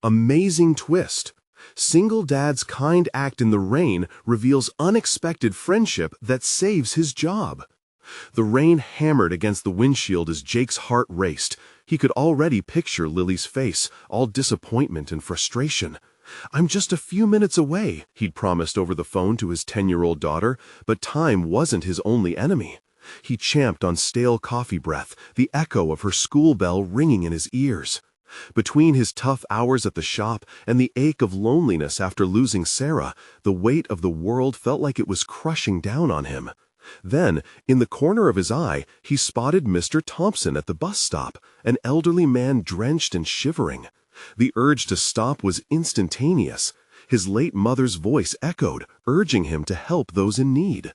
Amazing twist. Single dad's kind act in the rain reveals unexpected friendship that saves his job. The rain hammered against the windshield as Jake's heart raced. He could already picture Lily's face, all disappointment and frustration. "I'm just a few minutes away," he'd promised over the phone to his 10-year-old daughter, but time wasn't his only enemy. He champed on stale coffee breath, the echo of her school bell ringing in his ears. Between his tough hours at the shop and the ache of loneliness after losing Sarah, the weight of the world felt like it was crushing down on him. Then, in the corner of his eye, he spotted Mr. Thompson at the bus stop, an elderly man drenched and shivering. The urge to stop was instantaneous. His late mother's voice echoed, urging him to help those in need.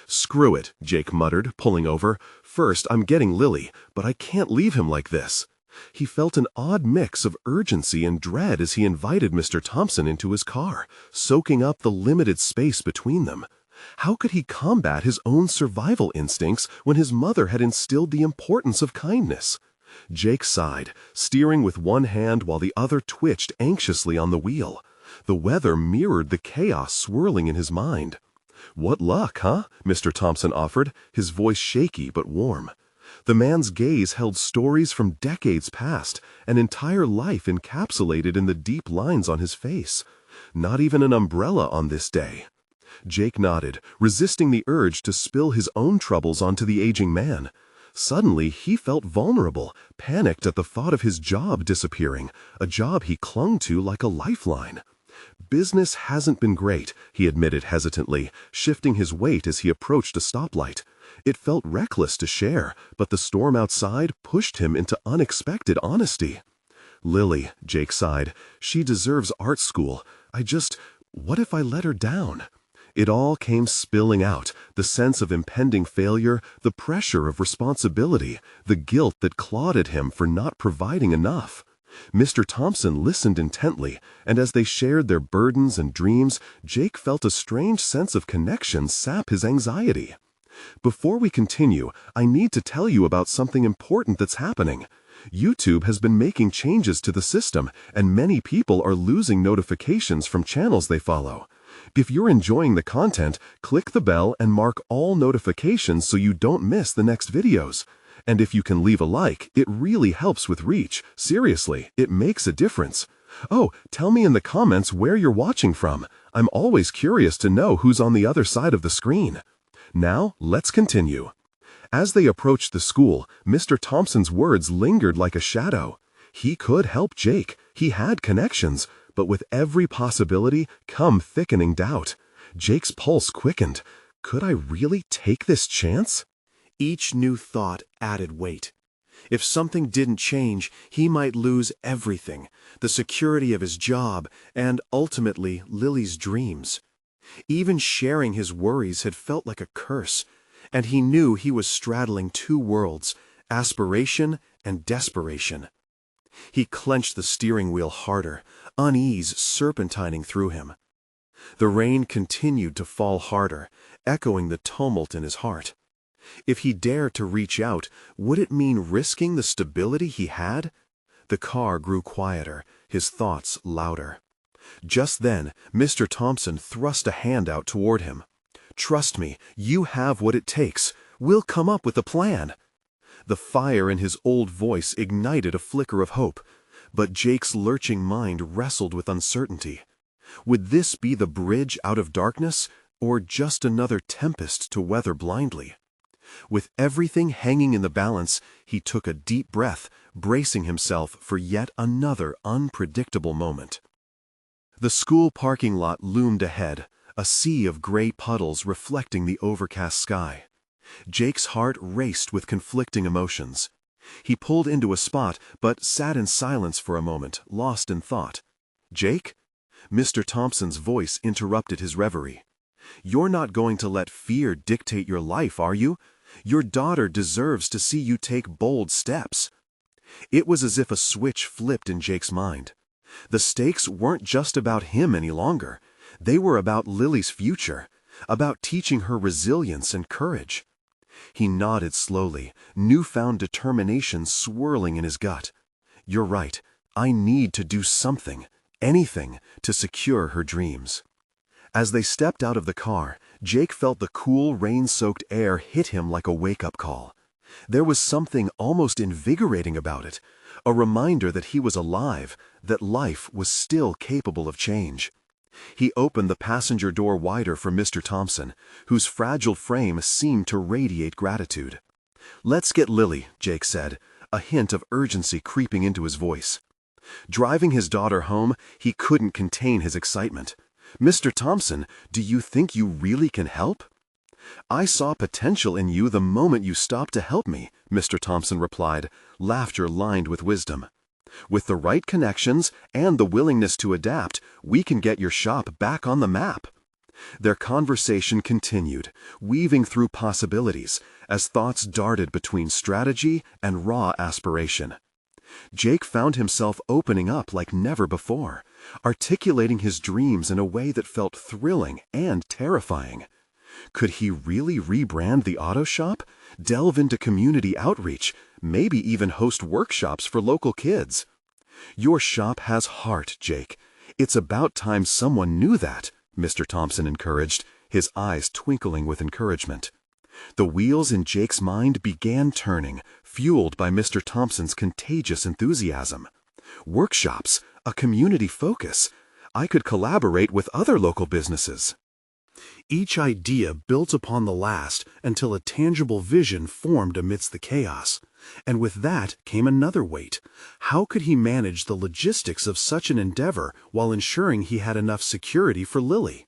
"Screw it," Jake muttered, pulling over. "First, I'm getting Lily, but I can't leave him like this." He felt an odd mix of urgency and dread as he invited Mr. Thompson into his car, soaking up the limited space between them. How could he combat his own survival instincts when his mother had instilled the importance of kindness? Jake sighed, steering with one hand while the other twitched anxiously on the wheel. The weather mirrored the chaos swirling in his mind. "What luck, huh?" Mr. Thompson offered, his voice shaky but warm. The man's gaze held stories from decades past, an entire life encapsulated in the deep lines on his face. Not even an umbrella on this day. Jake nodded, resisting the urge to spill his own troubles onto the aging man. Suddenly, he felt vulnerable, panicked at the thought of his job disappearing, a job he clung to like a lifeline. "Business hasn't been great," he admitted hesitantly, shifting his weight as he approached a stoplight. It felt reckless to share, but the storm outside pushed him into unexpected honesty. "Lily," Jake sighed, "she deserves art school. What if I let her down?" It all came spilling out, the sense of impending failure, the pressure of responsibility, the guilt that clawed at him for not providing enough. Mr. Thompson listened intently, and as they shared their burdens and dreams, Jake felt a strange sense of connection sap his anxiety. "Before we continue, I need to tell you about something important that's happening. YouTube has been making changes to the system, and many people are losing notifications from channels they follow. If you're enjoying the content, click the bell and mark all notifications so you don't miss the next videos. And if you can leave a like, it really helps with reach. Seriously, it makes a difference. Oh, tell me in the comments where you're watching from. I'm always curious to know who's on the other side of the screen." Now, let's continue. As they approached the school, Mr. Thompson's words lingered like a shadow. He could help Jake. He had connections, but with every possibility come thickening doubt. Jake's pulse quickened. Could I really take this chance? Each new thought added weight. If something didn't change, he might lose everything, the security of his job, and ultimately Lily's dreams. Even sharing his worries had felt like a curse, and he knew he was straddling two worlds, aspiration and desperation. He clenched the steering wheel harder, unease serpentining through him. The rain continued to fall harder, echoing the tumult in his heart. If he dared to reach out, would it mean risking the stability he had? The car grew quieter, his thoughts louder. Just then, Mr. Thompson thrust a hand out toward him. "Trust me, you have what it takes. We'll come up with a plan." The fire in his old voice ignited a flicker of hope, but Jake's lurching mind wrestled with uncertainty. Would this be the bridge out of darkness, or just another tempest to weather blindly? With everything hanging in the balance, he took a deep breath, bracing himself for yet another unpredictable moment. The school parking lot loomed ahead, a sea of gray puddles reflecting the overcast sky. Jake's heart raced with conflicting emotions. He pulled into a spot, but sat in silence for a moment, lost in thought. "Jake?" Mr. Thompson's voice interrupted his reverie. "You're not going to let fear dictate your life, are you? Your daughter deserves to see you take bold steps." It was as if a switch flipped in Jake's mind. The stakes weren't just about him any longer. They were about Lily's future, about teaching her resilience and courage. He nodded slowly, newfound determination swirling in his gut. "You're right. I need to do something, anything, to secure her dreams. As they stepped out of the car, Jake felt the cool, rain-soaked air hit him like a wake-up call. There was something almost invigorating about it, a reminder that he was alive, that life was still capable of change. He opened the passenger door wider for Mr. Thompson, whose fragile frame seemed to radiate gratitude. "Let's get Lily," Jake said, a hint of urgency creeping into his voice. Driving his daughter home, he couldn't contain his excitement. "Mr. Thompson, do you think you really can help?" "I saw potential in you the moment you stopped to help me," Mr. Thompson replied, laughter lined with wisdom. "With the right connections and the willingness to adapt, we can get your shop back on the map." Their conversation continued, weaving through possibilities, as thoughts darted between strategy and raw aspiration. Jake found himself opening up like never before, articulating his dreams in a way that felt thrilling and terrifying. Could he really rebrand the auto shop, delve into community outreach, maybe even host workshops for local kids? "Your shop has heart, Jake. It's about time someone knew that," Mr. Thompson encouraged, his eyes twinkling with encouragement. The wheels in Jake's mind began turning, fueled by Mr. Thompson's contagious enthusiasm. Workshops, a community focus. I could collaborate with other local businesses. Each idea built upon the last until a tangible vision formed amidst the chaos. And with that came another weight. How could he manage the logistics of such an endeavor while ensuring he had enough security for Lily?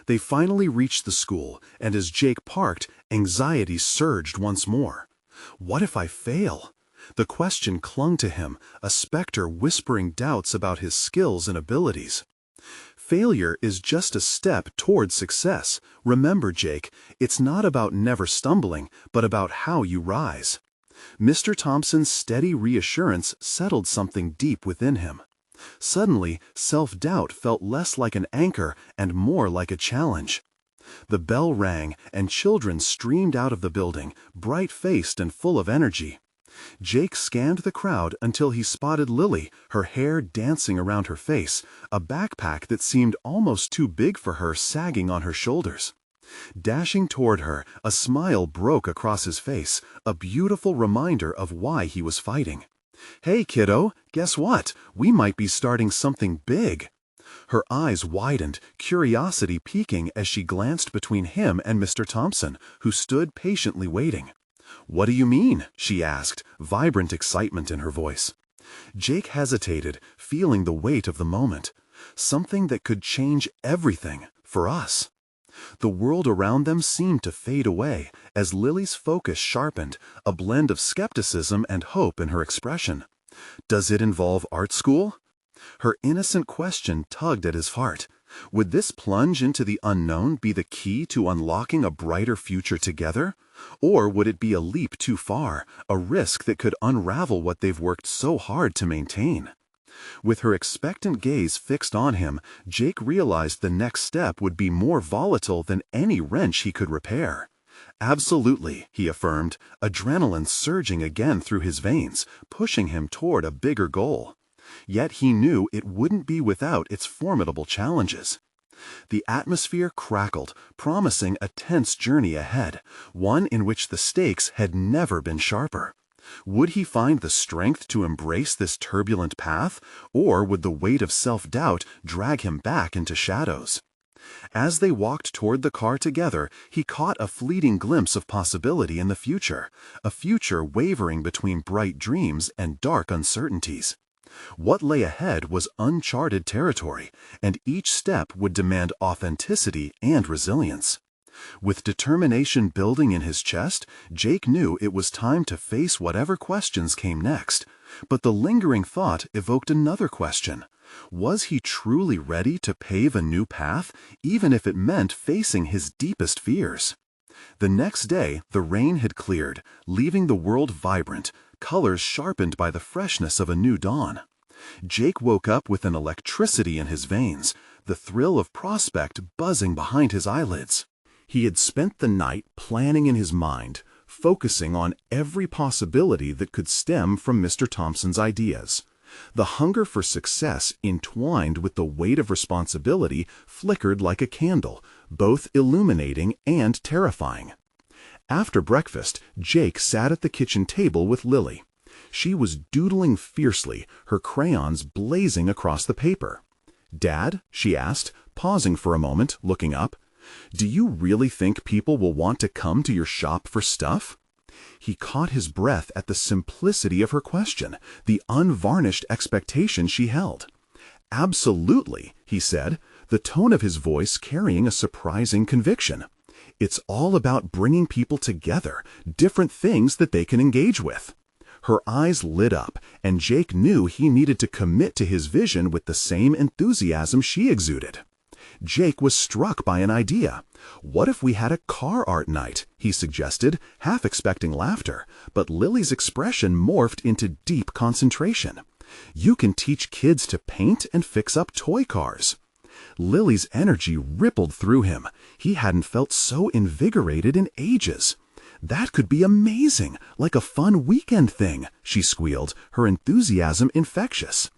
They finally reached the school, and as Jake parked, anxiety surged once more. What if I fail? The question clung to him, a specter whispering doubts about his skills and abilities. Failure is just a step toward success. Remember, Jake, it's not about never stumbling, but about how you rise. Mr. Thompson's steady reassurance settled something deep within him. Suddenly, self-doubt felt less like an anchor and more like a challenge. The bell rang, and children streamed out of the building, bright-faced and full of energy. Jake scanned the crowd until he spotted Lily, her hair dancing around her face, a backpack that seemed almost too big for her sagging on her shoulders. Dashing toward her, a smile broke across his face, a beautiful reminder of why he was fighting. "Hey, kiddo, guess what? We might be starting something big." Her eyes widened, curiosity piquing as she glanced between him and Mr. Thompson, who stood patiently waiting. "What do you mean?" she asked, vibrant excitement in her voice. Jake hesitated, feeling the weight of the moment. Something that could change everything, for us. The world around them seemed to fade away as Lily's focus sharpened, a blend of skepticism and hope in her expression. "Does it involve art school?" Her innocent question tugged at his heart. Would this plunge into the unknown be the key to unlocking a brighter future together? Or would it be a leap too far, a risk that could unravel what they've worked so hard to maintain? With her expectant gaze fixed on him, Jake realized the next step would be more volatile than any wrench he could repair. "Absolutely," he affirmed, adrenaline surging again through his veins, pushing him toward a bigger goal. Yet he knew it wouldn't be without its formidable challenges. The atmosphere crackled, promising a tense journey ahead, one in which the stakes had never been sharper. Would he find the strength to embrace this turbulent path, or would the weight of self-doubt drag him back into shadows? As they walked toward the car together, he caught a fleeting glimpse of possibility in the future, a future wavering between bright dreams and dark uncertainties. What lay ahead was uncharted territory, and each step would demand authenticity and resilience. With determination building in his chest, Jake knew it was time to face whatever questions came next. But the lingering thought evoked another question. Was he truly ready to pave a new path, even if it meant facing his deepest fears? The next day, the rain had cleared, leaving the world vibrant, colors sharpened by the freshness of a new dawn. Jake woke up with an electricity in his veins, the thrill of prospect buzzing behind his eyelids. He had spent the night planning in his mind, focusing on every possibility that could stem from Mr. Thompson's ideas. The hunger for success entwined with the weight of responsibility flickered like a candle, both illuminating and terrifying. After breakfast, Jake sat at the kitchen table with Lily. She was doodling fiercely, her crayons blazing across the paper. "Dad," she asked, pausing for a moment, looking up, "do you really think people will want to come to your shop for stuff?" He caught his breath at the simplicity of her question, the unvarnished expectation she held. "Absolutely," he said, the tone of his voice carrying a surprising conviction. "It's all about bringing people together, different things that they can engage with." Her eyes lit up, and Jake knew he needed to commit to his vision with the same enthusiasm she exuded. Jake was struck by an idea. "What if we had a car art night?" he suggested, half expecting laughter, but Lily's expression morphed into deep concentration. "You can teach kids to paint and fix up toy cars." Lily's energy rippled through him. He hadn't felt so invigorated in ages. "That could be amazing, like a fun weekend thing," she squealed, her enthusiasm infectious.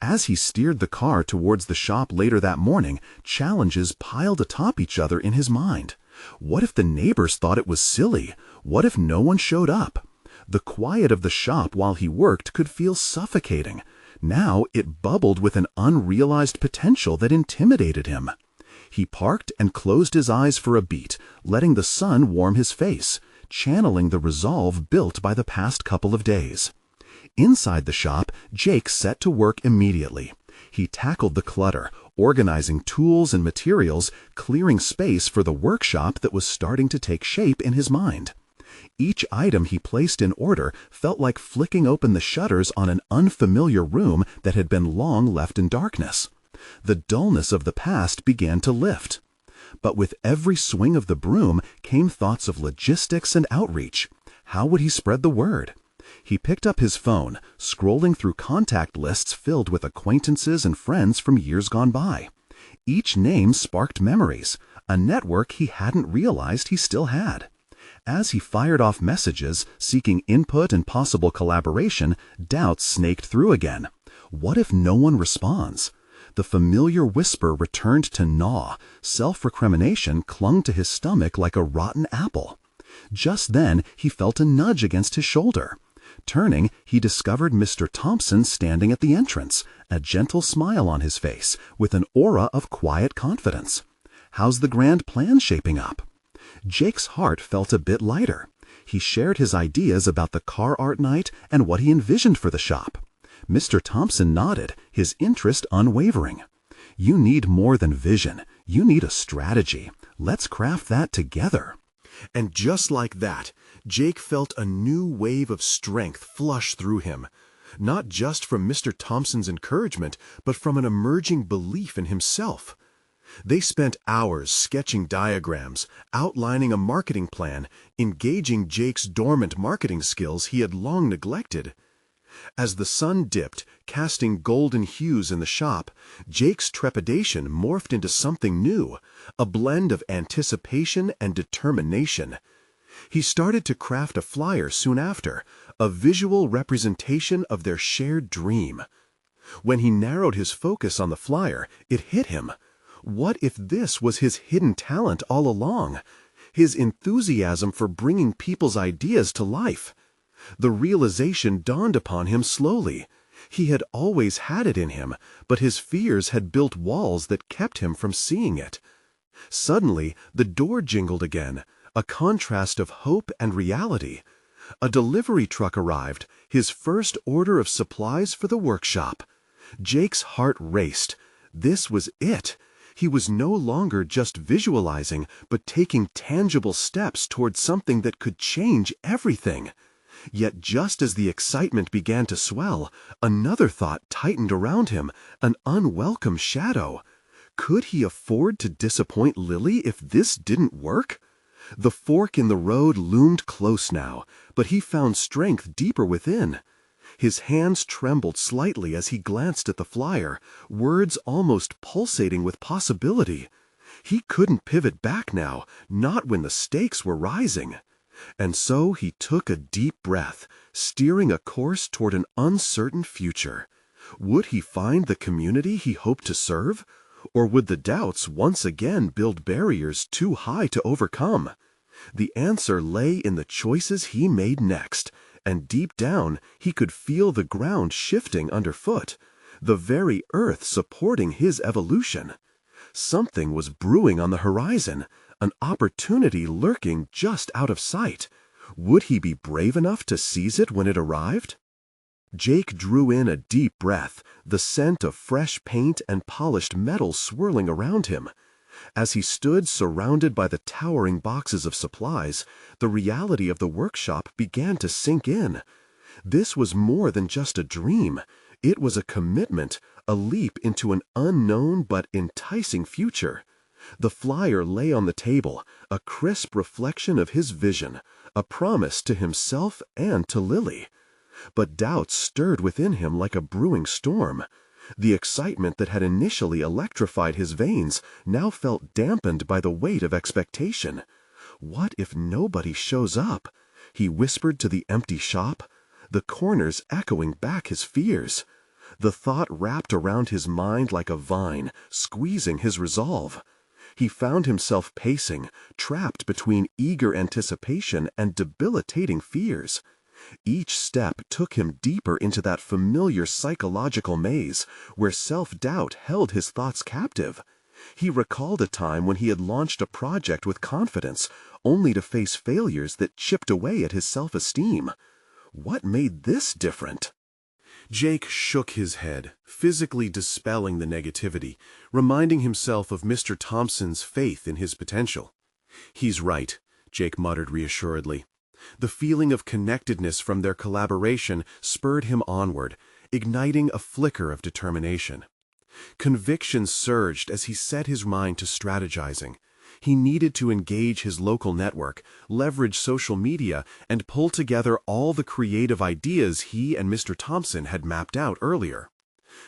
As he steered the car towards the shop later that morning, challenges piled atop each other in his mind. What if the neighbors thought it was silly? What if no one showed up? The quiet of the shop while he worked could feel suffocating. Now it bubbled with an unrealized potential that intimidated him. He parked and closed his eyes for a beat, letting the sun warm his face, channeling the resolve built by the past couple of days. Inside the shop, Jake set to work immediately. He tackled the clutter, organizing tools and materials, clearing space for the workshop that was starting to take shape in his mind. Each item he placed in order felt like flicking open the shutters on an unfamiliar room that had been long left in darkness. The dullness of the past began to lift. But with every swing of the broom came thoughts of logistics and outreach. How would he spread the word? He picked up his phone, scrolling through contact lists filled with acquaintances and friends from years gone by. Each name sparked memories, a network he hadn't realized he still had. As he fired off messages, seeking input and possible collaboration, doubts snaked through again. What if no one responds? The familiar whisper returned to gnaw. Self-recrimination clung to his stomach like a rotten apple. Just then, he felt a nudge against his shoulder. Turning, he discovered Mr. Thompson standing at the entrance, a gentle smile on his face, with an aura of quiet confidence. "How's the grand plan shaping up?" Jake's heart felt a bit lighter. He shared his ideas about the car art night and what he envisioned for the shop. Mr. Thompson nodded, his interest unwavering. "You need more than vision. You need a strategy. Let's craft that together." And just like that, Jake felt a new wave of strength flush through him, not just from Mr. Thompson's encouragement, but from an emerging belief in himself. They spent hours sketching diagrams, outlining a marketing plan, engaging Jake's dormant marketing skills he had long neglected. As the sun dipped, casting golden hues in the shop, Jake's trepidation morphed into something new, a blend of anticipation and determination. He started to craft a flyer soon after, a visual representation of their shared dream. When he narrowed his focus on the flyer, it hit him. What if this was his hidden talent all along? His enthusiasm for bringing people's ideas to life? The realization dawned upon him slowly. He had always had it in him, but his fears had built walls that kept him from seeing it. Suddenly, the door jingled again, a contrast of hope and reality. A delivery truck arrived, his first order of supplies for the workshop. Jake's heart raced. This was it. He was no longer just visualizing, but taking tangible steps toward something that could change everything. Yet just as the excitement began to swell, another thought tightened around him, an unwelcome shadow. Could he afford to disappoint Lily if this didn't work? The fork in the road loomed close now, but he found strength deeper within. His hands trembled slightly as he glanced at the flyer, words almost pulsating with possibility. He couldn't pivot back now, not when the stakes were rising. And so he took a deep breath, steering a course toward an uncertain future. Would he find the community he hoped to serve? Or would the doubts once again build barriers too high to overcome? The answer lay in the choices he made next, and deep down he could feel the ground shifting underfoot, the very earth supporting his evolution. Something was brewing on the horizon, an opportunity lurking just out of sight. Would he be brave enough to seize it when it arrived? Jake drew in a deep breath, the scent of fresh paint and polished metal swirling around him. As he stood surrounded by the towering boxes of supplies, the reality of the workshop began to sink in. This was more than just a dream. It was a commitment, a leap into an unknown but enticing future. The flyer lay on the table, a crisp reflection of his vision, a promise to himself and to Lily. But doubts stirred within him like a brewing storm. The excitement that had initially electrified his veins now felt dampened by the weight of expectation. What if nobody shows up? He whispered to the empty shop, the corners echoing back his fears. The thought wrapped around his mind like a vine, squeezing his resolve. He found himself pacing, trapped between eager anticipation and debilitating fears. Each step took him deeper into that familiar psychological maze where self-doubt held his thoughts captive. He recalled a time when he had launched a project with confidence, only to face failures that chipped away at his self-esteem. What made this different? Jake shook his head, physically dispelling the negativity, reminding himself of Mr. Thompson's faith in his potential. "He's right," Jake muttered reassuredly. The feeling of connectedness from their collaboration spurred him onward, igniting a flicker of determination. Conviction surged as he set his mind to strategizing. He needed to engage his local network, leverage social media, and pull together all the creative ideas he and Mr. Thompson had mapped out earlier.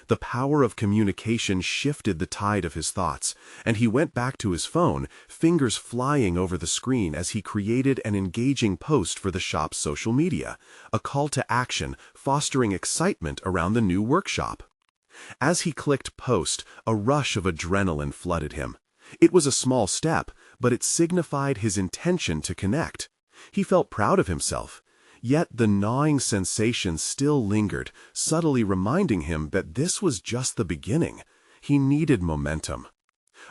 The power of communication shifted the tide of his thoughts, and he went back to his phone, fingers flying over the screen as he created an engaging post for the shop's social media, a call to action fostering excitement around the new workshop. As he clicked post, a rush of adrenaline flooded him. It was a small step, but it signified his intention to connect. He felt proud of himself. Yet the gnawing sensation still lingered, subtly reminding him that this was just the beginning. He needed momentum.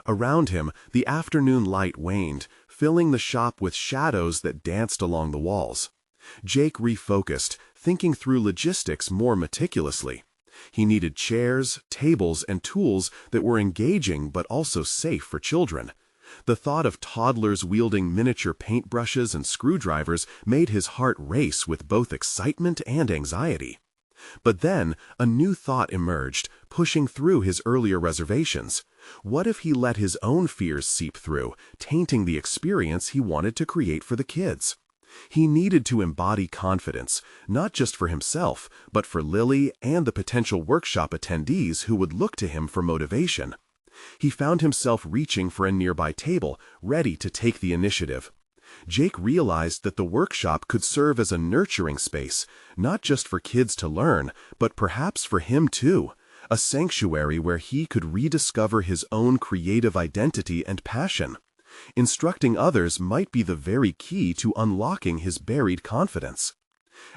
Around him, the afternoon light waned, filling the shop with shadows that danced along the walls. Jake refocused, thinking through logistics more meticulously. He needed chairs, tables, and tools that were engaging but also safe for children. The thought of toddlers wielding miniature paintbrushes and screwdrivers made his heart race with both excitement and anxiety. But then, a new thought emerged, pushing through his earlier reservations. What if he let his own fears seep through, tainting the experience he wanted to create for the kids? He needed to embody confidence, not just for himself, but for Lily and the potential workshop attendees who would look to him for motivation. He found himself reaching for a nearby table, ready to take the initiative. Jake realized that the workshop could serve as a nurturing space, not just for kids to learn, but perhaps for him too, a sanctuary where he could rediscover his own creative identity and passion. Instructing others might be the very key to unlocking his buried confidence.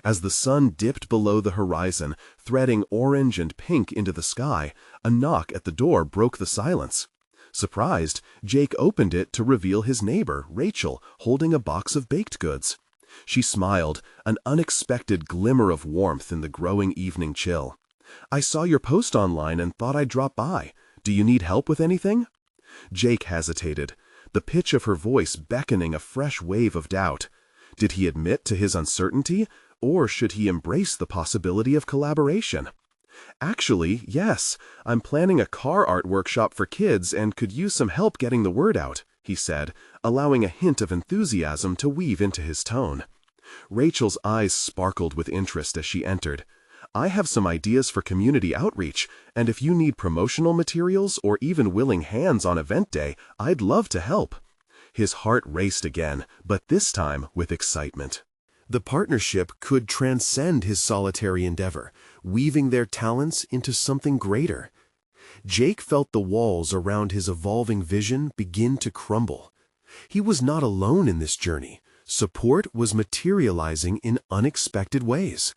As the sun dipped below the horizon, threading orange and pink into the sky, a knock at the door broke the silence. Surprised, Jake opened it to reveal his neighbor, Rachel, holding a box of baked goods. She smiled, an unexpected glimmer of warmth in the growing evening chill. "I saw your post online and thought I'd drop by. Do you need help with anything?" Jake hesitated, the pitch of her voice beckoning a fresh wave of doubt. Did he admit to his uncertainty, or should he embrace the possibility of collaboration? "Actually, yes. I'm planning a car art workshop for kids and could use some help getting the word out," he said, allowing a hint of enthusiasm to weave into his tone. Rachel's eyes sparkled with interest as she entered. "I have some ideas for community outreach, and if you need promotional materials or even willing hands on event day, I'd love to help." His heart raced again, but this time with excitement. The partnership could transcend his solitary endeavor, weaving their talents into something greater. Jake felt the walls around his evolving vision begin to crumble. He was not alone in this journey. Support was materializing in unexpected ways.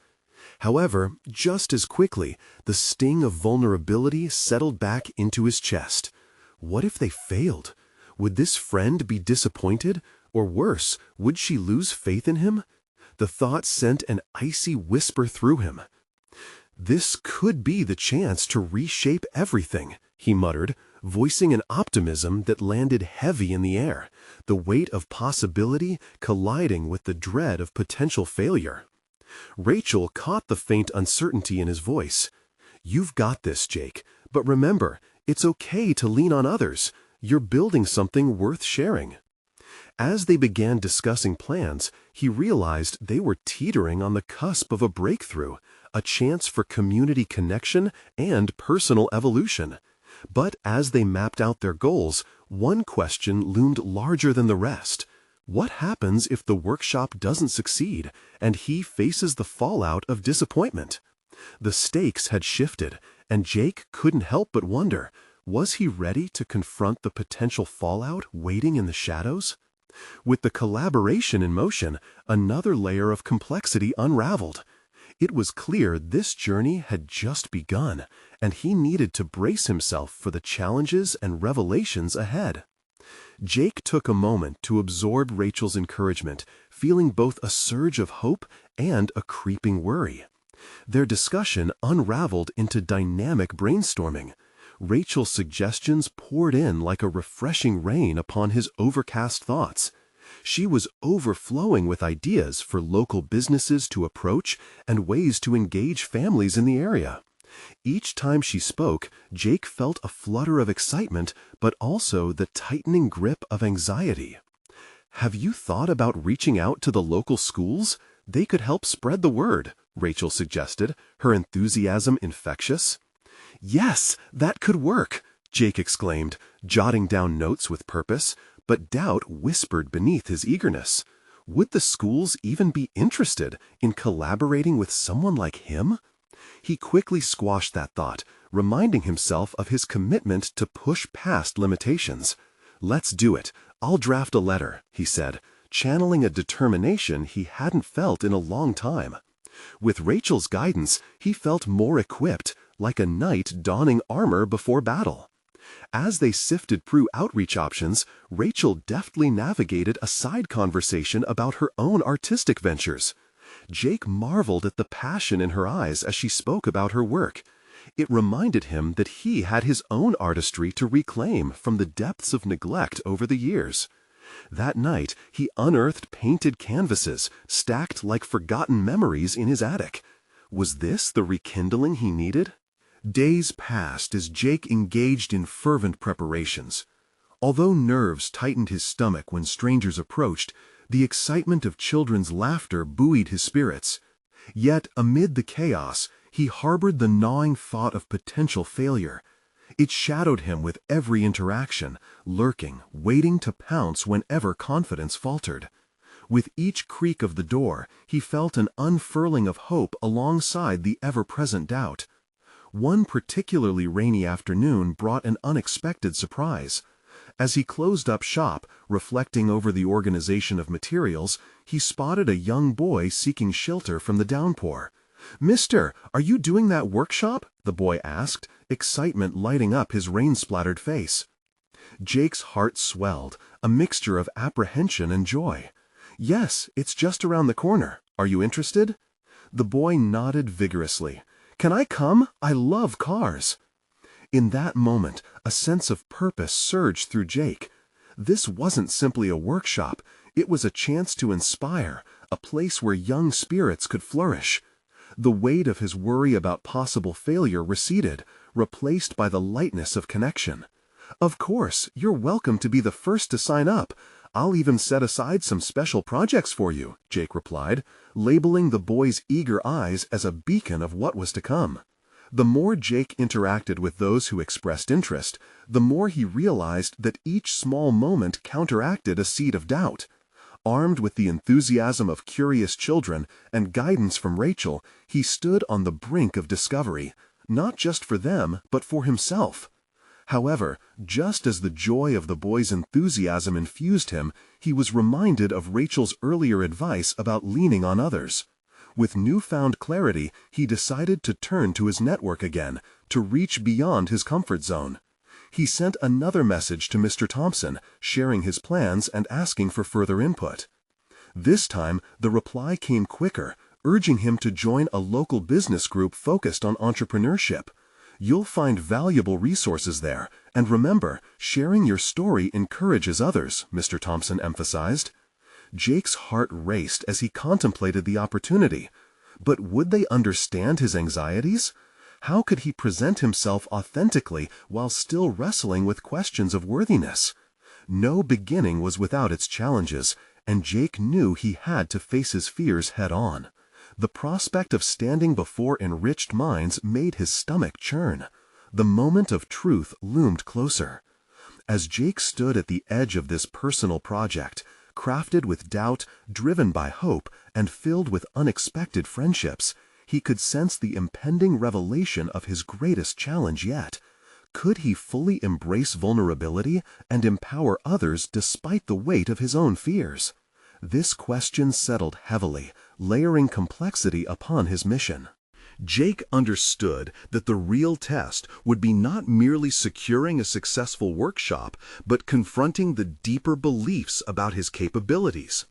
However, just as quickly, the sting of vulnerability settled back into his chest. What if they failed? Would this friend be disappointed? Or worse, would she lose faith in him? The thought sent an icy whisper through him. "This could be the chance to reshape everything," he muttered, voicing an optimism that landed heavy in the air, the weight of possibility colliding with the dread of potential failure. Rachel caught the faint uncertainty in his voice. "You've got this, Jake, but remember, it's okay to lean on others. You're building something worth sharing." As they began discussing plans, he realized they were teetering on the cusp of a breakthrough, a chance for community connection and personal evolution. But as they mapped out their goals, one question loomed larger than the rest. What happens if the workshop doesn't succeed and he faces the fallout of disappointment? The stakes had shifted, and Jake couldn't help but wonder, was he ready to confront the potential fallout waiting in the shadows? With the collaboration in motion, another layer of complexity unraveled. It was clear this journey had just begun, and he needed to brace himself for the challenges and revelations ahead. Jake took a moment to absorb Rachel's encouragement, feeling both a surge of hope and a creeping worry. Their discussion unraveled into dynamic brainstorming. Rachel's suggestions poured in like a refreshing rain upon his overcast thoughts. She was overflowing with ideas for local businesses to approach and ways to engage families in the area. Each time she spoke, Jake felt a flutter of excitement, but also the tightening grip of anxiety. "Have you thought about reaching out to the local schools? They could help spread the word," Rachel suggested, her enthusiasm infectious. "Yes, that could work," Jake exclaimed, jotting down notes with purpose, but doubt whispered beneath his eagerness. Would the schools even be interested in collaborating with someone like him? He quickly squashed that thought, reminding himself of his commitment to push past limitations. "Let's do it. I'll draft a letter," he said, channeling a determination he hadn't felt in a long time. With Rachel's guidance, he felt more equipped, like a knight donning armor before battle. As they sifted through outreach options, Rachel deftly navigated a side conversation about her own artistic ventures. Jake marveled at the passion in her eyes as she spoke about her work. It reminded him that he had his own artistry to reclaim from the depths of neglect over the years. That night, he unearthed painted canvases, stacked like forgotten memories in his attic. Was this the rekindling he needed? Days passed as Jake engaged in fervent preparations. Although nerves tightened his stomach when strangers approached, the excitement of children's laughter buoyed his spirits. Yet, amid the chaos, he harbored the gnawing thought of potential failure. It shadowed him with every interaction, lurking, waiting to pounce whenever confidence faltered. With each creak of the door, he felt an unfurling of hope alongside the ever-present doubt. One particularly rainy afternoon brought an unexpected surprise. As he closed up shop, reflecting over the organization of materials, he spotted a young boy seeking shelter from the downpour. "Mister, are you doing that workshop?" the boy asked, excitement lighting up his rain-splattered face. Jake's heart swelled, a mixture of apprehension and joy. "Yes, it's just around the corner. Are you interested?" The boy nodded vigorously. "Can I come? I love cars." In that moment, a sense of purpose surged through Jake. This wasn't simply a workshop, it was a chance to inspire, a place where young spirits could flourish. The weight of his worry about possible failure receded, replaced by the lightness of connection. "Of course, you're welcome to be the first to sign up. I'll even set aside some special projects for you," Jake replied, labeling the boy's eager eyes as a beacon of what was to come. The more Jake interacted with those who expressed interest, the more he realized that each small moment counteracted a seed of doubt. Armed with the enthusiasm of curious children and guidance from Rachel, he stood on the brink of discovery, not just for them, but for himself. However, just as the joy of the boy's enthusiasm infused him, he was reminded of Rachel's earlier advice about leaning on others. With newfound clarity, he decided to turn to his network again, to reach beyond his comfort zone. He sent another message to Mr. Thompson, sharing his plans and asking for further input. This time, the reply came quicker, urging him to join a local business group focused on entrepreneurship. You'll find valuable resources there, and remember, sharing your story encourages others, Mr. Thompson emphasized. Jake's heart raced as he contemplated the opportunity. But would they understand his anxieties? How could he present himself authentically while still wrestling with questions of worthiness? No beginning was without its challenges, and Jake knew he had to face his fears head-on. The prospect of standing before enriched minds made his stomach churn. The moment of truth loomed closer. As Jake stood at the edge of this personal project, crafted with doubt, driven by hope, and filled with unexpected friendships, he could sense the impending revelation of his greatest challenge yet. Could he fully embrace vulnerability and empower others despite the weight of his own fears? This question settled heavily, layering complexity upon his mission. Jake understood that the real test would be not merely securing a successful workshop, but confronting the deeper beliefs about his capabilities.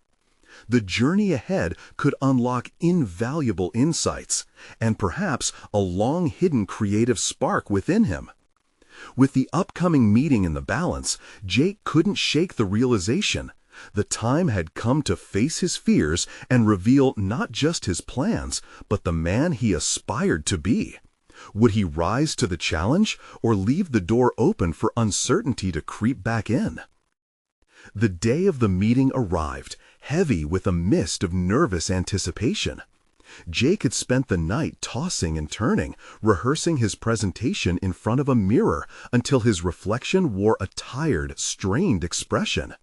The journey ahead could unlock invaluable insights, and perhaps a long-hidden creative spark within him. With the upcoming meeting in the balance, Jake couldn't shake the realization. The time had come to face his fears and reveal not just his plans, but the man he aspired to be. Would he rise to the challenge, or leave the door open for uncertainty to creep back in? The day of the meeting arrived, heavy with a mist of nervous anticipation. Jake had spent the night tossing and turning, rehearsing his presentation in front of a mirror until his reflection wore a tired, strained expression.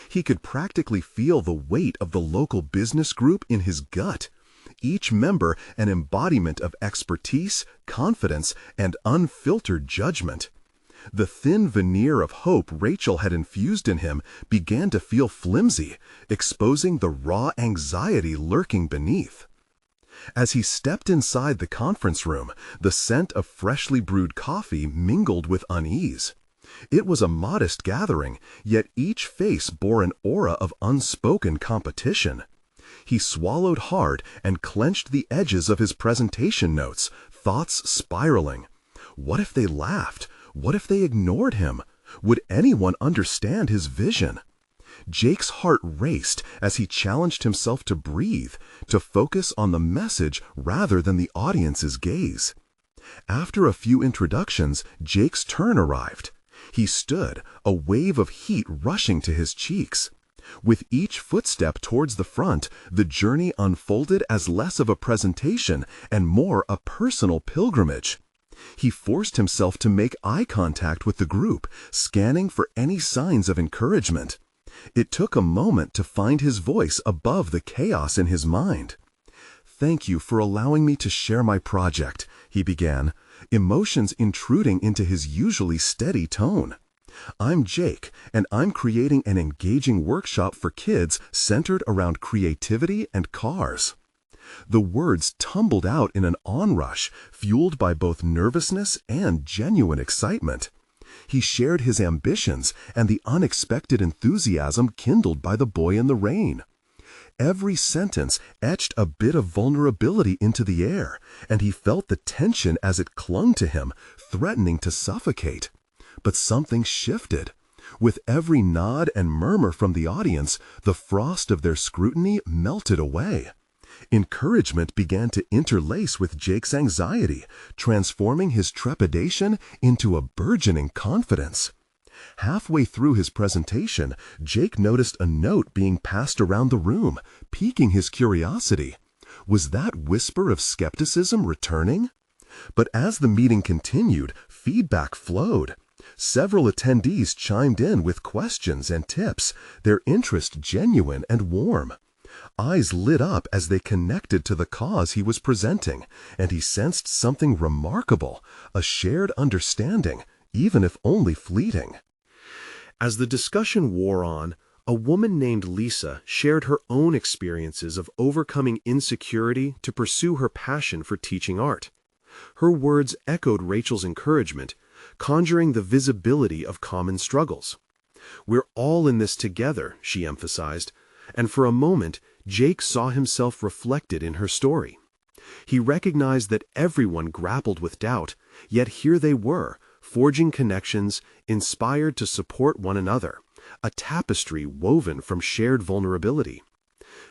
He could practically feel the weight of the local business group in his gut, each member an embodiment of expertise, confidence, and unfiltered judgment. The thin veneer of hope Rachel had infused in him began to feel flimsy, exposing the raw anxiety lurking beneath. As he stepped inside the conference room, the scent of freshly brewed coffee mingled with unease. It was a modest gathering, yet each face bore an aura of unspoken competition. He swallowed hard and clenched the edges of his presentation notes, thoughts spiraling. What if they laughed? What if they ignored him? Would anyone understand his vision? Jake's heart raced as he challenged himself to breathe, to focus on the message rather than the audience's gaze. After a few introductions, Jake's turn arrived. He stood, a wave of heat rushing to his cheeks. With each footstep towards the front, the journey unfolded as less of a presentation and more a personal pilgrimage. He forced himself to make eye contact with the group, scanning for any signs of encouragement. It took a moment to find his voice above the chaos in his mind. "Thank you for allowing me to share my project," he began, emotions intruding into his usually steady tone. "I'm Jake, and I'm creating an engaging workshop for kids centered around creativity and cars." The words tumbled out in an onrush, fueled by both nervousness and genuine excitement. He shared his ambitions and the unexpected enthusiasm kindled by the boy in the rain. Every sentence etched a bit of vulnerability into the air, and he felt the tension as it clung to him, threatening to suffocate. But something shifted. With every nod and murmur from the audience, the frost of their scrutiny melted away. Encouragement began to interlace with Jake's anxiety, transforming his trepidation into a burgeoning confidence. Halfway through his presentation, Jake noticed a note being passed around the room, piquing his curiosity. Was that whisper of skepticism returning? But as the meeting continued, feedback flowed. Several attendees chimed in with questions and tips, their interest genuine and warm. Eyes lit up as they connected to the cause he was presenting, and he sensed something remarkable, a shared understanding, even if only fleeting. As the discussion wore on, a woman named Lisa shared her own experiences of overcoming insecurity to pursue her passion for teaching art. Her words echoed Rachel's encouragement, conjuring the visibility of common struggles. "We're all in this together," she emphasized, and for a moment, Jake saw himself reflected in her story. He recognized that everyone grappled with doubt, yet here they were, forging connections, inspired to support one another, a tapestry woven from shared vulnerability.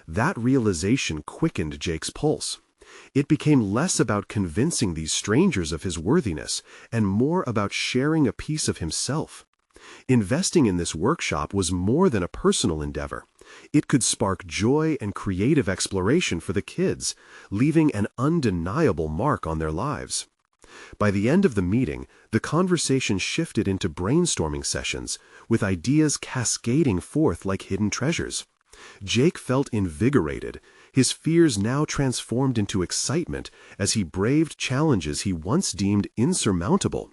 That realization quickened Jake's pulse. It became less about convincing these strangers of his worthiness and more about sharing a piece of himself. Investing in this workshop was more than a personal endeavor. It could spark joy and creative exploration for the kids, leaving an undeniable mark on their lives. By the end of the meeting, the conversation shifted into brainstorming sessions, with ideas cascading forth like hidden treasures. Jake felt invigorated, his fears now transformed into excitement as he braved challenges he once deemed insurmountable.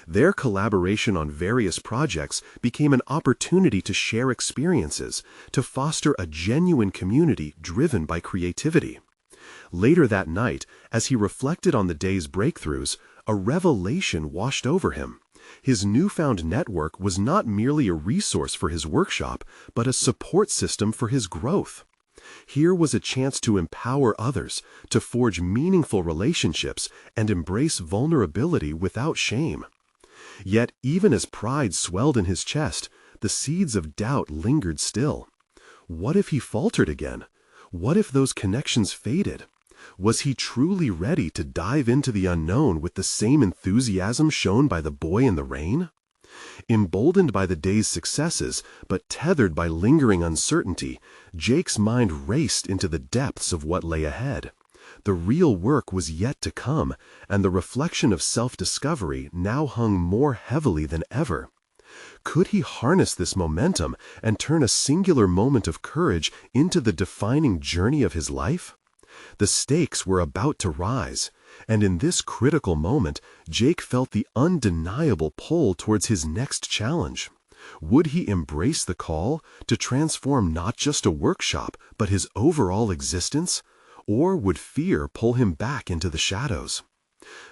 Their collaboration on various projects became an opportunity to share experiences, to foster a genuine community driven by creativity. Later that night, as he reflected on the day's breakthroughs, a revelation washed over him. His newfound network was not merely a resource for his workshop, but a support system for his growth. Here was a chance to empower others, to forge meaningful relationships, and embrace vulnerability without shame. Yet, even as pride swelled in his chest, the seeds of doubt lingered still. What if he faltered again? What if those connections faded? Was he truly ready to dive into the unknown with the same enthusiasm shown by the boy in the rain? Emboldened by the day's successes, but tethered by lingering uncertainty, Jake's mind raced into the depths of what lay ahead. The real work was yet to come, and the reflection of self-discovery now hung more heavily than ever. Could he harness this momentum and turn a singular moment of courage into the defining journey of his life? The stakes were about to rise, and in this critical moment, Jake felt the undeniable pull towards his next challenge. Would he embrace the call to transform not just a workshop, but his overall existence? Or would fear pull him back into the shadows?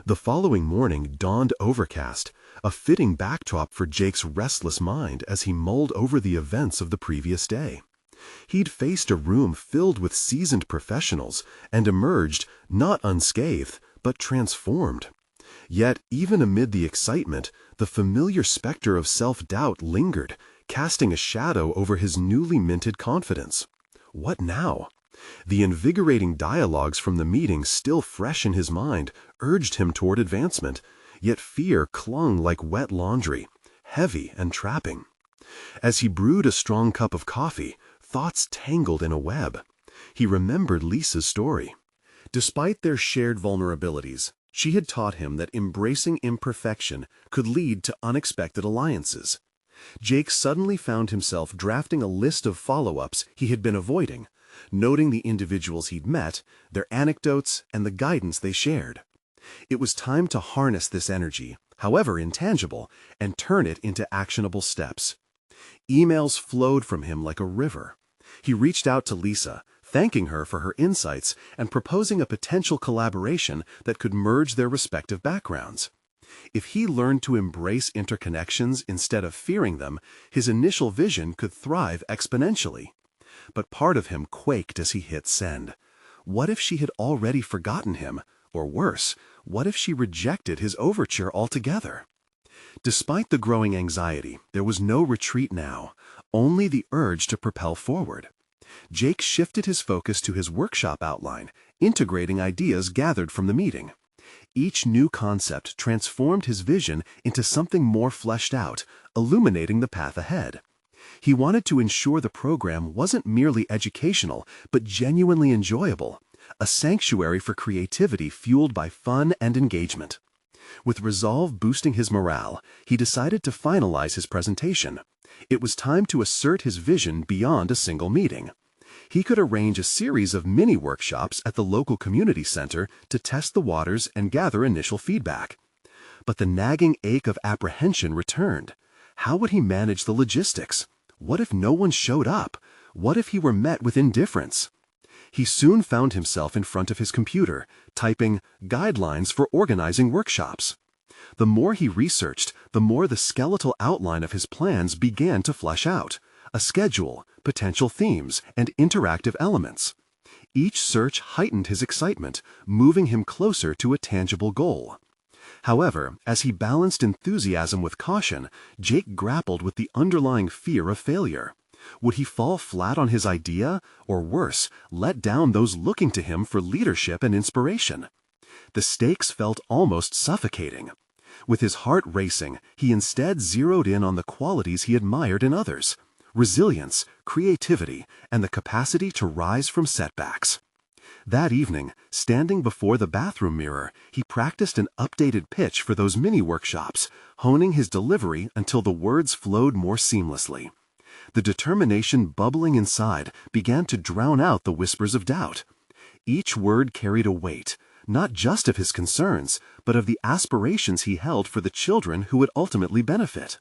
The following morning dawned overcast, a fitting backdrop for Jake's restless mind as he mulled over the events of the previous day. He'd faced a room filled with seasoned professionals and emerged, not unscathed, but transformed. Yet, even amid the excitement, the familiar specter of self-doubt lingered, casting a shadow over his newly minted confidence. What now? The invigorating dialogues from the meeting, still fresh in his mind, urged him toward advancement, yet fear clung like wet laundry, heavy and trapping. As he brewed a strong cup of coffee, thoughts tangled in a web. He remembered Lisa's story. Despite their shared vulnerabilities, she had taught him that embracing imperfection could lead to unexpected alliances. Jake suddenly found himself drafting a list of follow-ups he had been avoiding, noting the individuals he'd met, their anecdotes, and the guidance they shared. It was time to harness this energy, however intangible, and turn it into actionable steps. Emails flowed from him like a river. He reached out to Lisa, thanking her for her insights and proposing a potential collaboration that could merge their respective backgrounds. If he learned to embrace interconnections instead of fearing them, his initial vision could thrive exponentially. But part of him quaked as he hit send. What if she had already forgotten him? Or worse, what if she rejected his overture altogether? Despite the growing anxiety, there was no retreat now, only the urge to propel forward. Jake shifted his focus to his workshop outline, integrating ideas gathered from the meeting. Each new concept transformed his vision into something more fleshed out, illuminating the path ahead. He wanted to ensure the program wasn't merely educational, but genuinely enjoyable, a sanctuary for creativity fueled by fun and engagement. With resolve boosting his morale, he decided to finalize his presentation. It was time to assert his vision beyond a single meeting. He could arrange a series of mini-workshops at the local community center to test the waters and gather initial feedback. But the nagging ache of apprehension returned. How would he manage the logistics? What if no one showed up? What if he were met with indifference? He soon found himself in front of his computer, typing guidelines for organizing workshops. The more he researched, the more the skeletal outline of his plans began to flesh out. A schedule, potential themes, and interactive elements. Each search heightened his excitement, moving him closer to a tangible goal. However, as he balanced enthusiasm with caution, Jake grappled with the underlying fear of failure. Would he fall flat on his idea, or worse, let down those looking to him for leadership and inspiration? The stakes felt almost suffocating. With his heart racing, he instead zeroed in on the qualities he admired in others: resilience, creativity, and the capacity to rise from setbacks. That evening, standing before the bathroom mirror, he practiced an updated pitch for those mini-workshops, honing his delivery until the words flowed more seamlessly. The determination bubbling inside began to drown out the whispers of doubt. Each word carried a weight, not just of his concerns, but of the aspirations he held for the children who would ultimately benefit.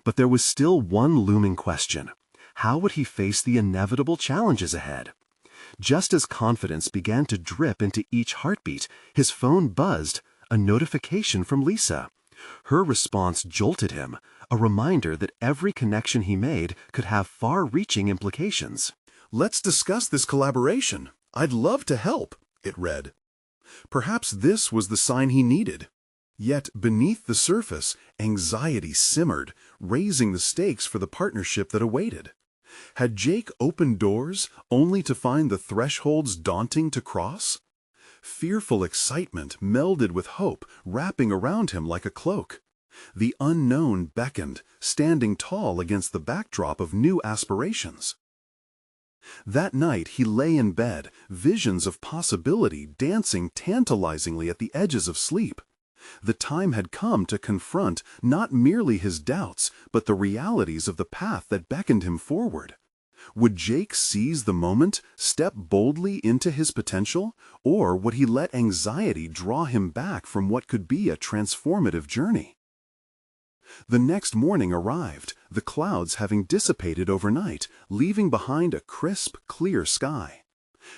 But there was still one looming question. How would he face the inevitable challenges ahead? Just as confidence began to drip into each heartbeat, his phone buzzed, a notification from Lisa. Her response jolted him, a reminder that every connection he made could have far-reaching implications. "Let's discuss this collaboration. I'd love to help," it read. Perhaps this was the sign he needed. Yet beneath the surface, anxiety simmered, raising the stakes for the partnership that awaited. Had Jake opened doors only to find the thresholds daunting to cross? Fearful excitement melded with hope, wrapping around him like a cloak. The unknown beckoned, standing tall against the backdrop of new aspirations. That night he lay in bed, visions of possibility dancing tantalizingly at the edges of sleep. The time had come to confront not merely his doubts, but the realities of the path that beckoned him forward. Would Jake seize the moment, step boldly into his potential, or would he let anxiety draw him back from what could be a transformative journey? The next morning arrived, the clouds having dissipated overnight, leaving behind a crisp, clear sky.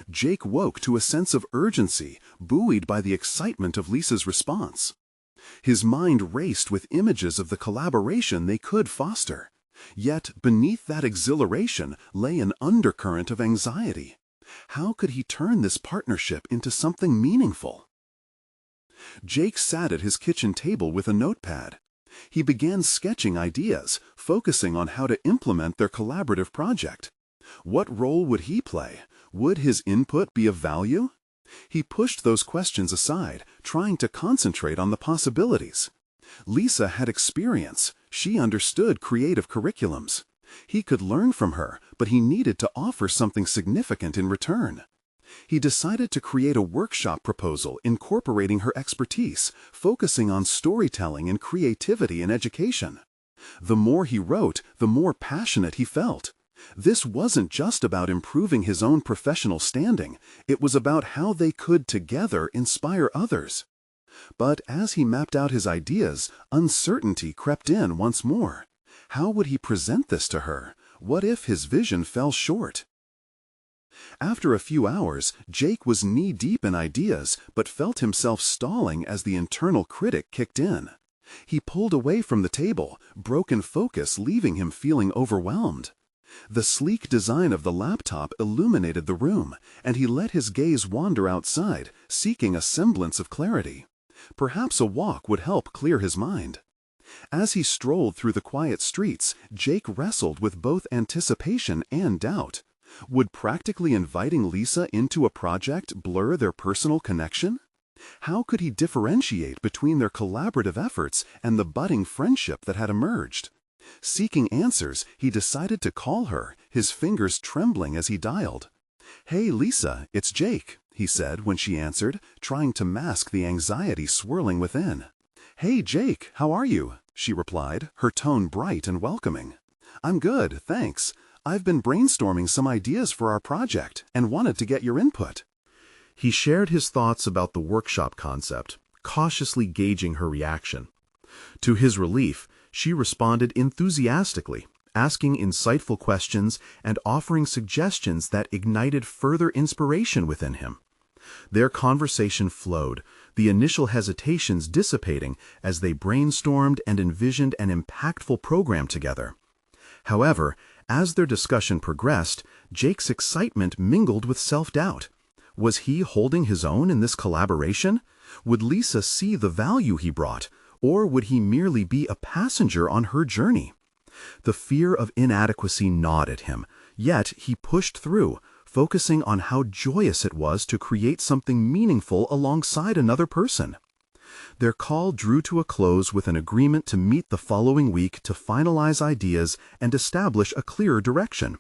Jake woke to a sense of urgency, buoyed by the excitement of Lisa's response. His mind raced with images of the collaboration they could foster. Yet beneath that exhilaration lay an undercurrent of anxiety. How could he turn this partnership into something meaningful? Jake sat at his kitchen table with a notepad. He began sketching ideas, focusing on how to implement their collaborative project. What role would he play? Would his input be of value? He pushed those questions aside, trying to concentrate on the possibilities. Lisa had experience. She understood creative curriculums. He could learn from her, but he needed to offer something significant in return. He decided to create a workshop proposal incorporating her expertise, focusing on storytelling and creativity in education. The more he wrote, the more passionate he felt. This wasn't just about improving his own professional standing, it was about how they could together inspire others. But as he mapped out his ideas, uncertainty crept in once more. How would he present this to her? What if his vision fell short? After a few hours, Jake was knee-deep in ideas, but felt himself stalling as the internal critic kicked in. He pulled away from the table, broken focus leaving him feeling overwhelmed. The sleek design of the laptop illuminated the room, and he let his gaze wander outside, seeking a semblance of clarity. Perhaps a walk would help clear his mind. As he strolled through the quiet streets, Jake wrestled with both anticipation and doubt. Would practically inviting Lisa into a project blur their personal connection? How could he differentiate between their collaborative efforts and the budding friendship that had emerged? Seeking answers, he decided to call her, his fingers trembling as he dialed. "Hey, Lisa, it's Jake," he said when she answered, trying to mask the anxiety swirling within. "Hey, Jake, how are you?" she replied, her tone bright and welcoming. "I'm good, thanks. I've been brainstorming some ideas for our project and wanted to get your input." He shared his thoughts about the workshop concept, cautiously gauging her reaction. To his relief, she responded enthusiastically, asking insightful questions and offering suggestions that ignited further inspiration within him. Their conversation flowed, the initial hesitations dissipating as they brainstormed and envisioned an impactful program together. However, as their discussion progressed, Jake's excitement mingled with self-doubt. Was he holding his own in this collaboration? Would Lisa see the value he brought, or would he merely be a passenger on her journey? The fear of inadequacy gnawed at him, yet he pushed through, focusing on how joyous it was to create something meaningful alongside another person. Their call drew to a close with an agreement to meet the following week to finalize ideas and establish a clearer direction.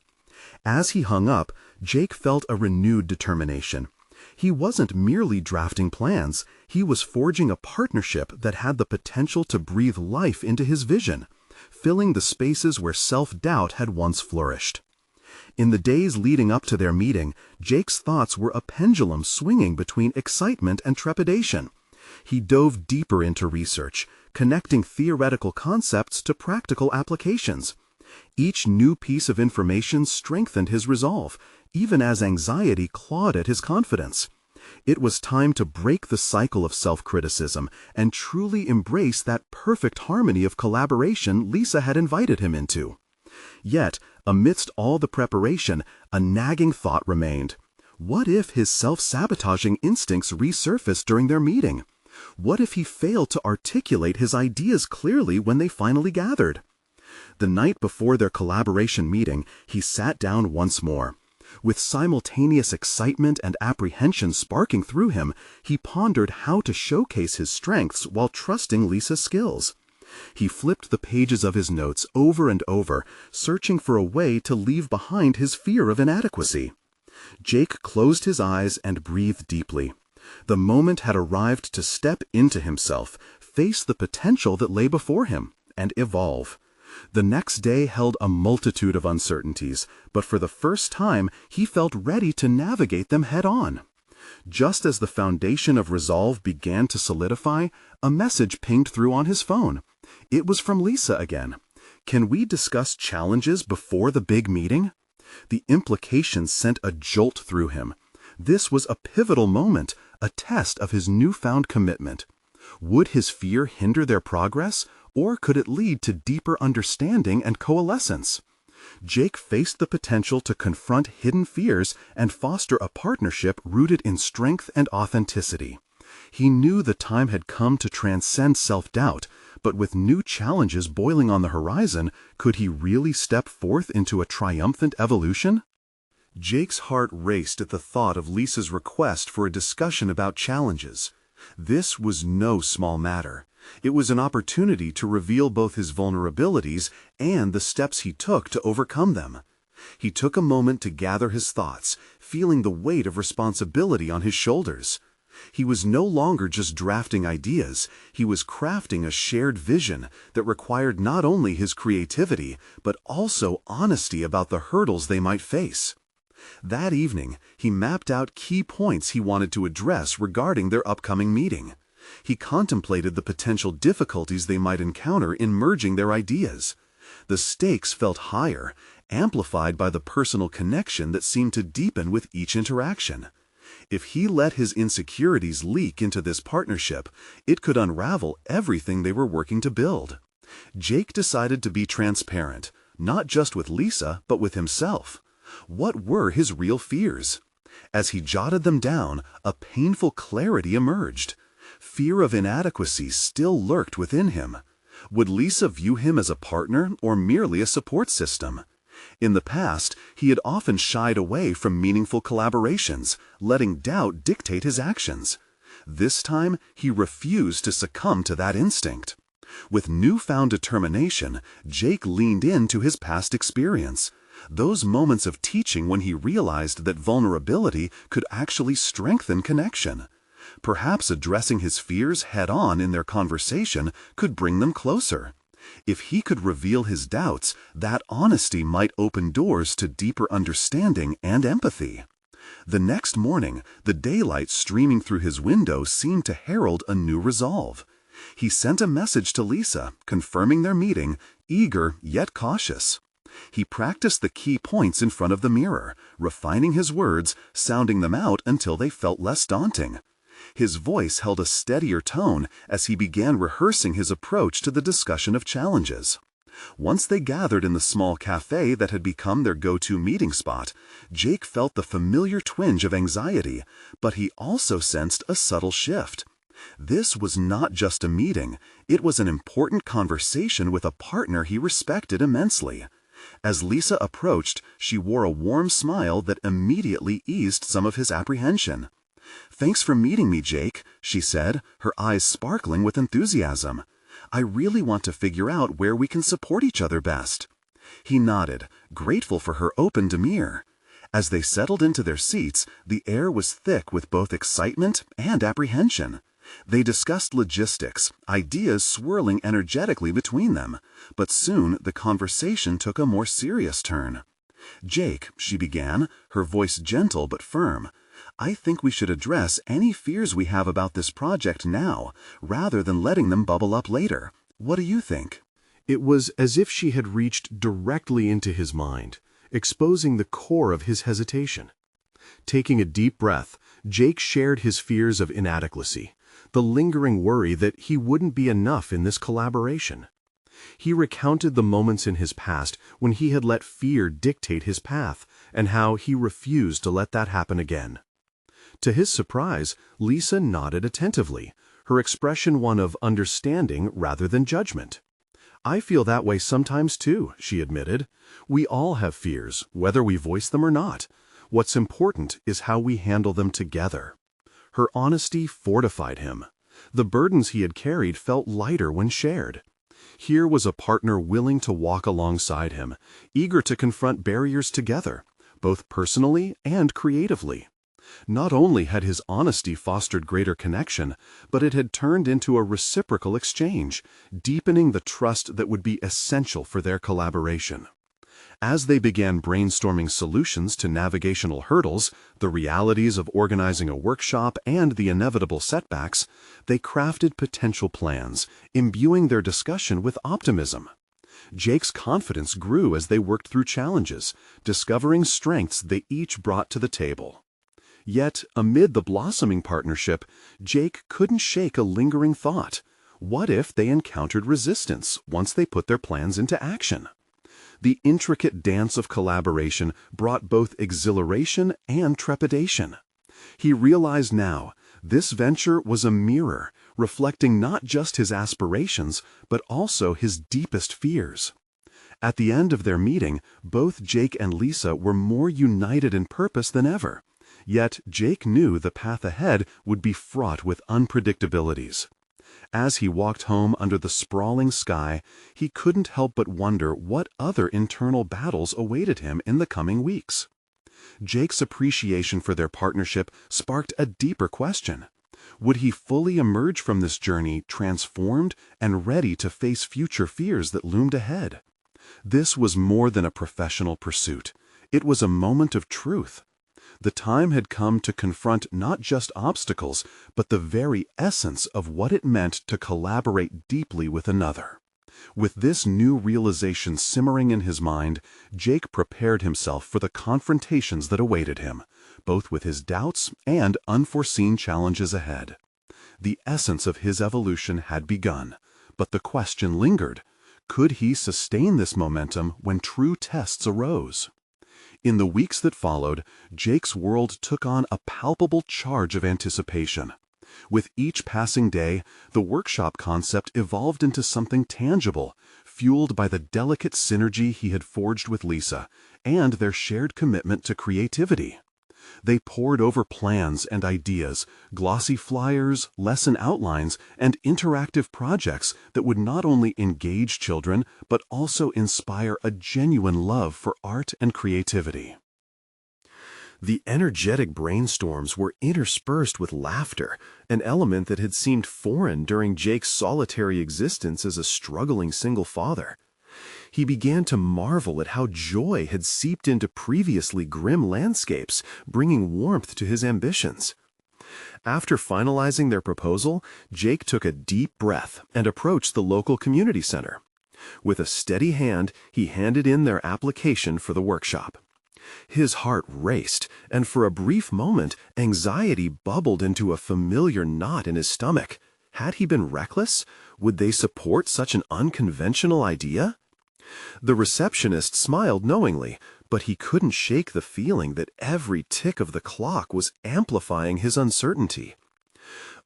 As he hung up, Jake felt a renewed determination. He wasn't merely drafting plans, he was forging a partnership that had the potential to breathe life into his vision, filling the spaces where self-doubt had once flourished. In the days leading up to their meeting, Jake's thoughts were a pendulum swinging between excitement and trepidation. He dove deeper into research, connecting theoretical concepts to practical applications. Each new piece of information strengthened his resolve, even as anxiety clawed at his confidence. It was time to break the cycle of self-criticism and truly embrace that perfect harmony of collaboration Lisa had invited him into. Yet, amidst all the preparation, a nagging thought remained. What if his self-sabotaging instincts resurfaced during their meeting? What if he failed to articulate his ideas clearly when they finally gathered? The night before their collaboration meeting, he sat down once more. With simultaneous excitement and apprehension sparking through him, he pondered how to showcase his strengths while trusting Lisa's skills. He flipped the pages of his notes over and over, searching for a way to leave behind his fear of inadequacy. Jake closed his eyes and breathed deeply. The moment had arrived to step into himself, face the potential that lay before him, and evolve. The next day held a multitude of uncertainties, but for the first time he felt ready to navigate them head-on. Just as the foundation of resolve began to solidify, a message pinged through on his phone. It was from Lisa again. "Can we discuss challenges before the big meeting?" The implications sent a jolt through him. This was a pivotal moment, a test of his newfound commitment. Would his fear hinder their progress, or could it lead to deeper understanding and coalescence? Jake faced the potential to confront hidden fears and foster a partnership rooted in strength and authenticity. He knew the time had come to transcend self-doubt, but with new challenges boiling on the horizon, could he really step forth into a triumphant evolution? Jake's heart raced at the thought of Lisa's request for a discussion about challenges. This was no small matter. It was an opportunity to reveal both his vulnerabilities and the steps he took to overcome them. He took a moment to gather his thoughts, feeling the weight of responsibility on his shoulders. He was no longer just drafting ideas, he was crafting a shared vision that required not only his creativity, but also honesty about the hurdles they might face. That evening, he mapped out key points he wanted to address regarding their upcoming meeting. He contemplated the potential difficulties they might encounter in merging their ideas. The stakes felt higher, amplified by the personal connection that seemed to deepen with each interaction. If he let his insecurities leak into this partnership, it could unravel everything they were working to build. Jake decided to be transparent, not just with Lisa, but with himself. What were his real fears? As he jotted them down, a painful clarity emerged. Fear of inadequacy still lurked within him. Would Lisa view him as a partner or merely a support system? In the past, he had often shied away from meaningful collaborations, letting doubt dictate his actions. This time, he refused to succumb to that instinct. With newfound determination, Jake leaned into his past experience. Those moments of teaching when he realized that vulnerability could actually strengthen connection. Perhaps addressing his fears head-on in their conversation could bring them closer. If he could reveal his doubts, that honesty might open doors to deeper understanding and empathy. The next morning, the daylight streaming through his window seemed to herald a new resolve. He sent a message to Lisa, confirming their meeting, eager yet cautious. He practiced the key points in front of the mirror, refining his words, sounding them out until they felt less daunting. His voice held a steadier tone as he began rehearsing his approach to the discussion of challenges. Once they gathered in the small cafe that had become their go-to meeting spot, Jake felt the familiar twinge of anxiety, but he also sensed a subtle shift. This was not just a meeting, it was an important conversation with a partner he respected immensely. As Lisa approached, she wore a warm smile that immediately eased some of his apprehension. "Thanks for meeting me, Jake," she said, her eyes sparkling with enthusiasm. "I really want to figure out where we can support each other best." He nodded, grateful for her open demeanor. As they settled into their seats, the air was thick with both excitement and apprehension. They discussed logistics, ideas swirling energetically between them, but soon the conversation took a more serious turn. "Jake," she began, her voice gentle but firm, "I think we should address any fears we have about this project now, rather than letting them bubble up later. What do you think?" It was as if she had reached directly into his mind, exposing the core of his hesitation. Taking a deep breath, Jake shared his fears of inadequacy, the lingering worry that he wouldn't be enough in this collaboration. He recounted the moments in his past when he had let fear dictate his path, and how he refused to let that happen again. To his surprise, Lisa nodded attentively, her expression one of understanding rather than judgment. "I feel that way sometimes too," she admitted. "We all have fears, whether we voice them or not. What's important is how we handle them together." Her honesty fortified him. The burdens he had carried felt lighter when shared. Here was a partner willing to walk alongside him, eager to confront barriers together, both personally and creatively. Not only had his honesty fostered greater connection, but it had turned into a reciprocal exchange, deepening the trust that would be essential for their collaboration. As they began brainstorming solutions to navigational hurdles, the realities of organizing a workshop, and the inevitable setbacks, they crafted potential plans, imbuing their discussion with optimism. Jake's confidence grew as they worked through challenges, discovering strengths they each brought to the table. Yet, amid the blossoming partnership, Jake couldn't shake a lingering thought. What if they encountered resistance once they put their plans into action? The intricate dance of collaboration brought both exhilaration and trepidation. He realized now, this venture was a mirror, reflecting not just his aspirations, but also his deepest fears. At the end of their meeting, both Jake and Lisa were more united in purpose than ever. Yet Jake knew the path ahead would be fraught with unpredictabilities. As he walked home under the sprawling sky, he couldn't help but wonder what other internal battles awaited him in the coming weeks. Jake's appreciation for their partnership sparked a deeper question. Would he fully emerge from this journey transformed and ready to face future fears that loomed ahead? This was more than a professional pursuit. It was a moment of truth. The time had come to confront not just obstacles, but the very essence of what it meant to collaborate deeply with another. With this new realization simmering in his mind, Jake prepared himself for the confrontations that awaited him, both with his doubts and unforeseen challenges ahead. The essence of his evolution had begun, but the question lingered: could he sustain this momentum when true tests arose? In the weeks that followed, Jake's world took on a palpable charge of anticipation. With each passing day, the workshop concept evolved into something tangible, fueled by the delicate synergy he had forged with Lisa and their shared commitment to creativity. They pored over plans and ideas, glossy flyers, lesson outlines, and interactive projects that would not only engage children, but also inspire a genuine love for art and creativity. The energetic brainstorms were interspersed with laughter, an element that had seemed foreign during Jake's solitary existence as a struggling single father. He began to marvel at how joy had seeped into previously grim landscapes, bringing warmth to his ambitions. After finalizing their proposal, Jake took a deep breath and approached the local community center. With a steady hand, he handed in their application for the workshop. His heart raced, and for a brief moment, anxiety bubbled into a familiar knot in his stomach. Had he been reckless? Would they support such an unconventional idea? The receptionist smiled knowingly, but he couldn't shake the feeling that every tick of the clock was amplifying his uncertainty.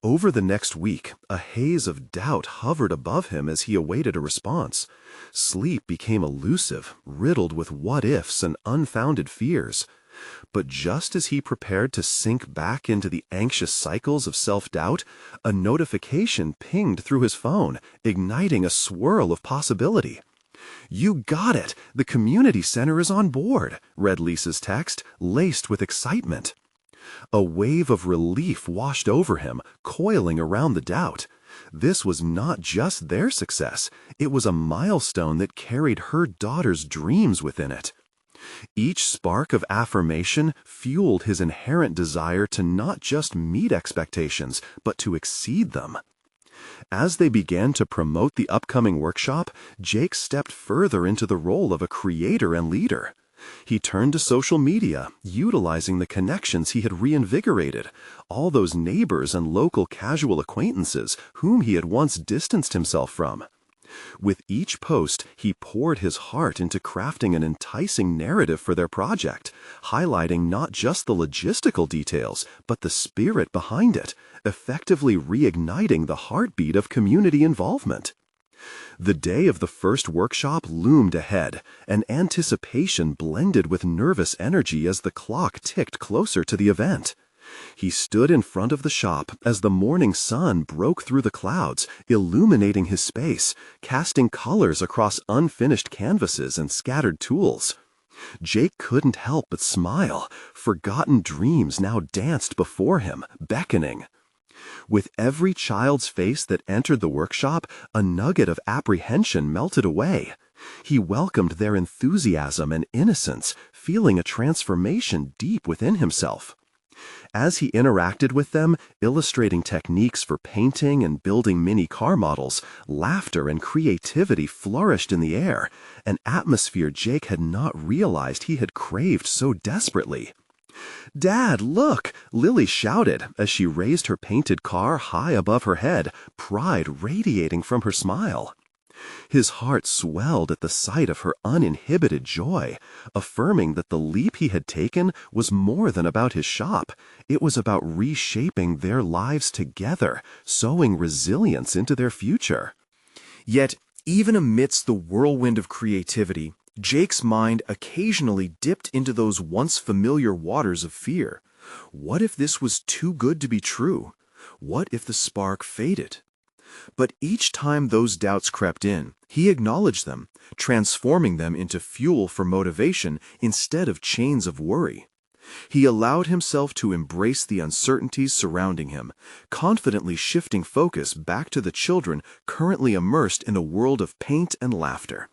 Over the next week, a haze of doubt hovered above him as he awaited a response. Sleep became elusive, riddled with what-ifs and unfounded fears. But just as he prepared to sink back into the anxious cycles of self-doubt, a notification pinged through his phone, igniting a swirl of possibility. "You got it! The community center is on board," read Lisa's text, laced with excitement. A wave of relief washed over him, coiling around the doubt. This was not just their success, it was a milestone that carried her daughter's dreams within it. Each spark of affirmation fueled his inherent desire to not just meet expectations, but to exceed them. As they began to promote the upcoming workshop, Jake stepped further into the role of a creator and leader. He turned to social media, utilizing the connections he had reinvigorated, all those neighbors and local casual acquaintances whom he had once distanced himself from. With each post, he poured his heart into crafting an enticing narrative for their project, highlighting not just the logistical details, but the spirit behind it, effectively reigniting the heartbeat of community involvement. The day of the first workshop loomed ahead, and anticipation blended with nervous energy as the clock ticked closer to the event. He stood in front of the shop as the morning sun broke through the clouds, illuminating his space, casting colors across unfinished canvases and scattered tools. Jake couldn't help but smile. Forgotten dreams now danced before him, beckoning. With every child's face that entered the workshop, a nugget of apprehension melted away. He welcomed their enthusiasm and innocence, feeling a transformation deep within himself. As he interacted with them, illustrating techniques for painting and building mini car models, laughter and creativity flourished in the air, an atmosphere Jake had not realized he had craved so desperately. "Dad, look!" Lily shouted as she raised her painted car high above her head, pride radiating from her smile. His heart swelled at the sight of her uninhibited joy, affirming that the leap he had taken was more than about his shop. It was about reshaping their lives together, sowing resilience into their future. Yet, even amidst the whirlwind of creativity, Jake's mind occasionally dipped into those once familiar waters of fear. What if this was too good to be true? What if the spark faded? But each time those doubts crept in, he acknowledged them, transforming them into fuel for motivation instead of chains of worry. He allowed himself to embrace the uncertainties surrounding him, confidently shifting focus back to the children currently immersed in a world of paint and laughter.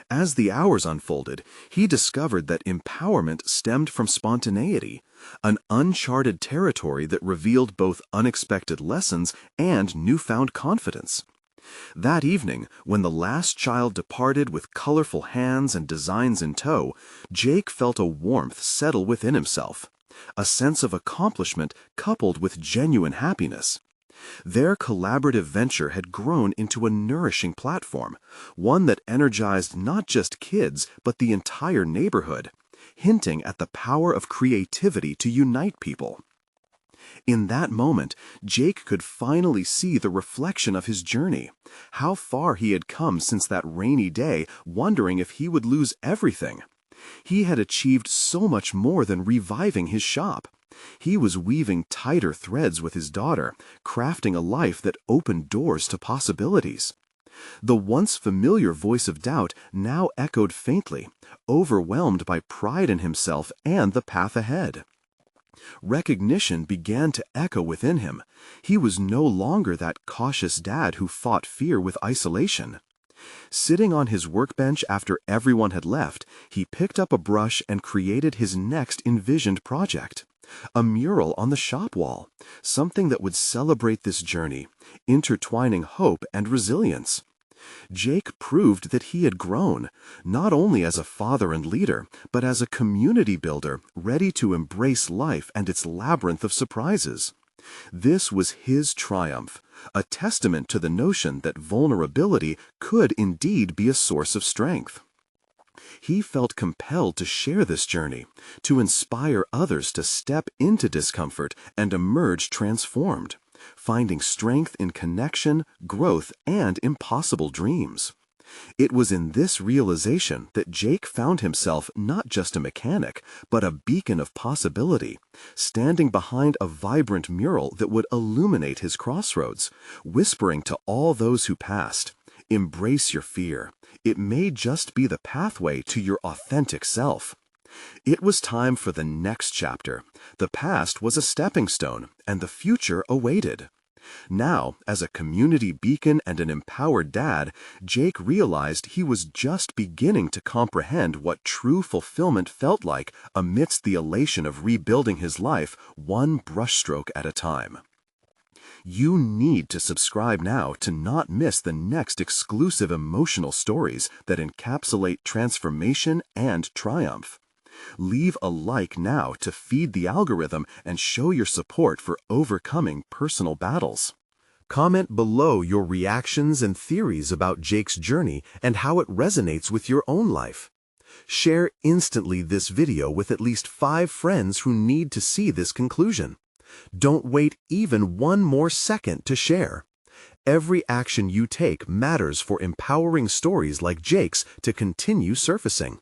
As the hours unfolded, he discovered that empowerment stemmed from spontaneity, an uncharted territory that revealed both unexpected lessons and newfound confidence. That evening, when the last child departed with colorful hands and designs in tow, Jake felt a warmth settle within himself, a sense of accomplishment coupled with genuine happiness. Their collaborative venture had grown into a nourishing platform, one that energized not just kids but the entire neighborhood, hinting at the power of creativity to unite people. In that moment, Jake could finally see the reflection of his journey, how far he had come since that rainy day, wondering if he would lose everything. He had achieved so much more than reviving his shop. He was weaving tighter threads with his daughter, crafting a life that opened doors to possibilities. The once familiar voice of doubt now echoed faintly, overwhelmed by pride in himself and the path ahead. Recognition began to echo within him. He was no longer that cautious dad who fought fear with isolation. Sitting on his workbench after everyone had left, he picked up a brush and created his next envisioned project. A mural on the shop wall, something that would celebrate this journey, intertwining hope and resilience. Jake proved that he had grown, not only as a father and leader, but as a community builder ready to embrace life and its labyrinth of surprises. This was his triumph, a testament to the notion that vulnerability could indeed be a source of strength. He felt compelled to share this journey, to inspire others to step into discomfort and emerge transformed, finding strength in connection, growth, and impossible dreams. It was in this realization that Jake found himself not just a mechanic, but a beacon of possibility, standing behind a vibrant mural that would illuminate his crossroads, whispering to all those who passed, "Embrace your fear. It may just be the pathway to your authentic self." It was time for the next chapter. The past was a stepping stone, and the future awaited. Now, as a community beacon and an empowered dad, Jake realized he was just beginning to comprehend what true fulfillment felt like amidst the elation of rebuilding his life one brushstroke at a time. You need to subscribe now to not miss the next exclusive emotional stories that encapsulate transformation and triumph. Leave a like now to feed the algorithm and show your support for overcoming personal battles. Comment below your reactions and theories about Jake's journey and how it resonates with your own life. Share instantly this video with at least 5 friends who need to see this conclusion. Don't wait even one more second to share. Every action you take matters for empowering stories like Jake's to continue surfacing.